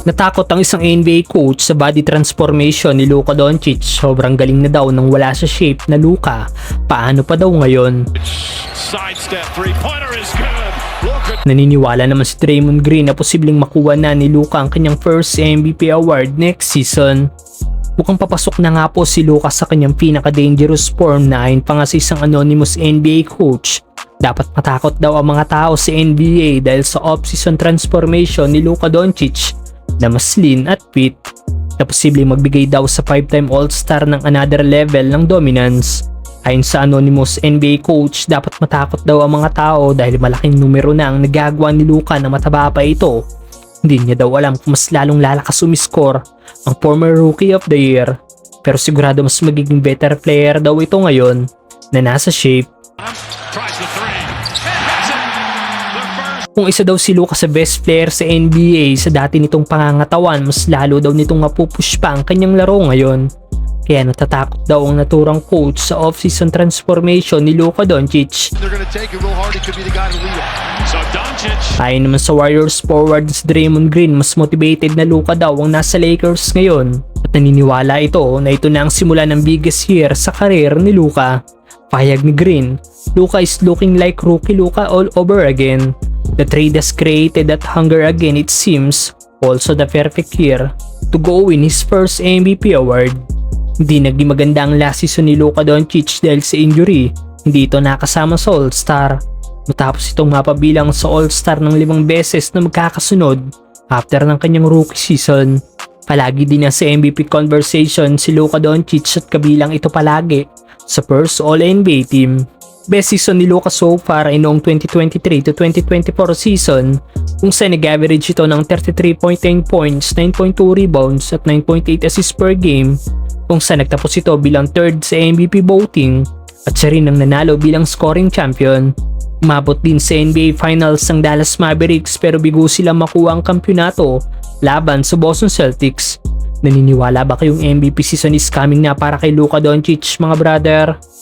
Natakot ang isang NBA coach sa body transformation ni Luka Doncic. Sobrang galing na daw nang wala sa shape na Luka. Paano pa daw ngayon? Sidestep three-pointer is good. Look at Naniniwala naman si Draymond Green na posibleng makuha na ni Luka ang kanyang first MVP award next season. Mukhang papasok na nga po si Luka sa kanyang pinaka-dangerous form na ayon pa nga sa isang anonymous NBA coach. Dapat matakot daw ang mga tao sa NBA dahil sa off-season transformation ni Luka Doncic na mas lean at fit na posibleng magbigay daw sa 5-time All-Star ng another level ng dominance. Ayon sa anonymous NBA coach, dapat matakot daw ang mga tao dahil malaking numero na ang nagagawa ni Luka na mataba pa ito. Hindi niya daw alam kung mas lalong lalakas umiscore ang former Rookie of the Year, pero sigurado mas magiging better player daw ito ngayon na nasa shape. tries the three. Hits it. The first Kung isa daw si Luka sa best player sa NBA sa dati nitong pangangatawan, mas lalo daw nitong mapupush pa ang kanyang laro ngayon. Kaya natatakot daw ang naturang coach sa off-season transformation ni Luka Doncic. They're going to take it real hard. He could be the guy to lead it. so Doncic Ayon naman sa Warriors forward si Draymond Green, mas motivated na Luka daw ang nasa Lakers ngayon. At naniniwala ito na ito na ang simula ng biggest year sa karir ni Luka. Pahayag ni Green, Luka is looking like rookie Luka all over again. The trade has created that hunger again, it seems. Also the perfect year to go win his first MVP award. Hindi naging maganda ang last season ni Luka Doncic dahil sa injury. Hindi ito nakasama sa All-Star. Matapos itong mapabilang sa All-Star ng 5 beses na magkakasunod after ng kanyang rookie season. Palagi din na sa MVP conversation si Luka Doncic at kabilang ito palagi sa first All-NBA team. Best season ni Luka so far ay noong 2023 to 2024 season kung saan nag-average ito ng 33.9 points, 9.2 rebounds at 9.8 assists per game, kung saan nagtapos ito bilang third sa MVP voting at siya rin ang nanalo bilang scoring champion. Umabot din sa NBA Finals ang Dallas Mavericks pero bigo silang makuha ang kampyonato laban sa Boston Celtics. Naniniwala ba kayong MVP season is coming na para kay Luka Doncic, mga brother?